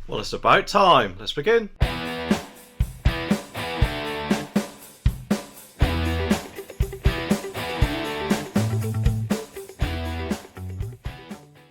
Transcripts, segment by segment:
Well, it's about time. Let's begin.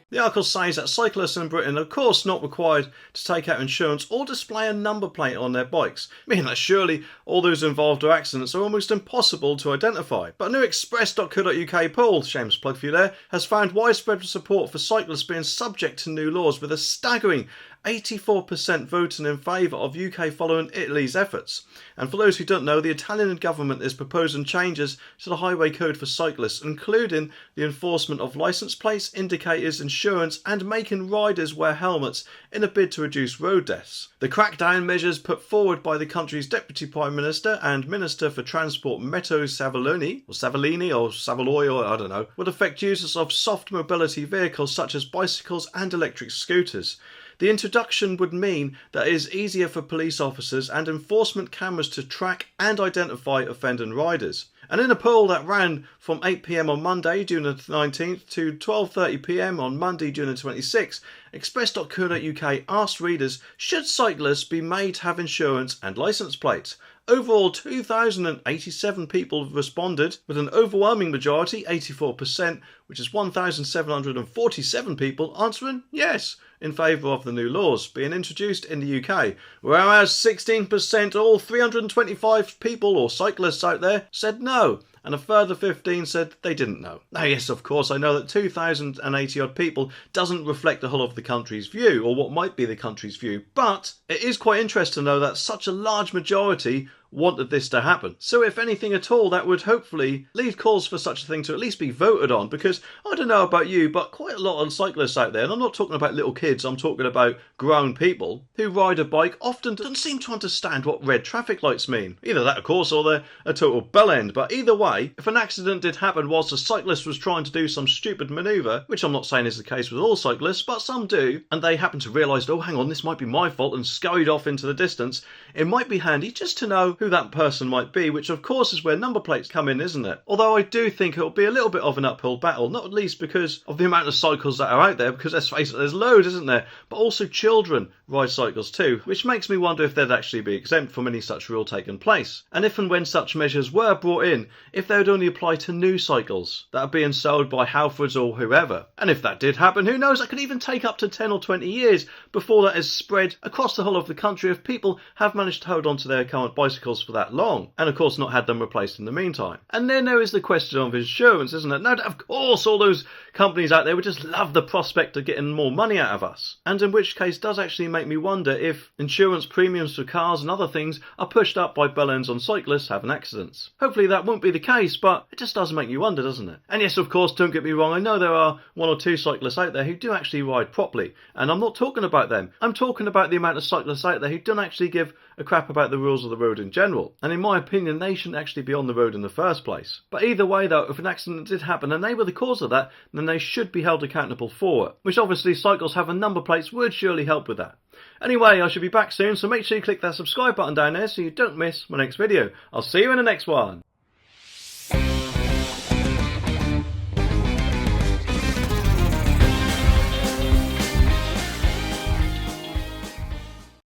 The article says that cyclists in Britain are of course not required to take out insurance or display a number plate on their bikes, meaning that surely all those involved in accidents are almost impossible to identify. But a new express.co.uk poll, shameless plug for you there, has found widespread support for cyclists being subject to new laws, with a staggering 84% voting in favour of UK following Italy's efforts. And for those who don't know, the Italian government is proposing changes to the highway code for cyclists, including the enforcement of licence plates, indicators, insurance and making riders wear helmets in a bid to reduce road deaths. The crackdown measures put forward by the country's Deputy Prime Minister and Minister for Transport Matteo Salvini, I don't know, would affect users of soft mobility vehicles such as bicycles and electric scooters. The introduction would mean that it is easier for police officers and enforcement cameras to track and identify offending riders. And in a poll that ran from 8 p.m. on Monday, June the 19th, to 12:30 p.m. on Monday, June the 26th, express.co.uk asked readers, should cyclists be made to have insurance and licence plates? Overall, 2,087 people responded, with an overwhelming majority, 84%, which is 1,747 people, answering yes in favour of the new laws being introduced in the UK, whereas 16%, all 325 people or cyclists out there, said no, and a further 15 said they didn't know. Now yes, of course, I know that 2,080 odd people doesn't reflect the whole of the country's view, or what might be the country's view, but it is quite interesting to know that such a large majority wanted this to happen. So if anything at all, that would hopefully leave calls for such a thing to at least be voted on, because I don't know about you, but quite a lot of cyclists out there, and I'm not talking about little kids, I'm talking about grown people who ride a bike, often don't seem to understand what red traffic lights mean. Either that, of course, or they're a total bellend. But either way, if an accident did happen whilst a cyclist was trying to do some stupid manoeuvre, which I'm not saying is the case with all cyclists, but some do, and they happen to realise, oh hang on, this might be my fault, and scurried off into the distance, it might be handy just to know who that person might be, which of course is where number plates come in, isn't it? Although I do think it'll be a little bit of an uphill battle, not at least because of the amount of cycles that are out there, because let's face it, there's loads, isn't there? But also children ride cycles too, which makes me wonder if they'd actually be exempt from any such rule taking place. And if and when such measures were brought in, if they would only apply to new cycles that are being sold by Halfords or whoever. And if that did happen, who knows, that could even take up to 10 or 20 years before that is spread across the whole of the country if people have managed to hold on to their current bicycles for that long, and of course not had them replaced in the meantime. And then there is the question of insurance, isn't it? Now, of course, all those companies out there would just love the prospect of getting more money out of us, and in which case does actually make me wonder if insurance premiums for cars and other things are pushed up by bellends on cyclists having accidents. Hopefully that won't be the case, but it just does make you wonder, doesn't it? And yes, of course, don't get me wrong, I know there are one or two cyclists out there who do actually ride properly, and I'm not talking about them. I'm talking about the amount of cyclists out there who don't actually give a crap about the rules of the road in general, and in my opinion they shouldn't actually be on the road in the first place. But either way though, if an accident did happen and they were the cause of that, then they should be held accountable for it, which obviously cycles having number plates would surely help with that. Anyway, I should be back soon, so make sure you click that subscribe button down there so you don't miss my next video. I'll see you in the next one.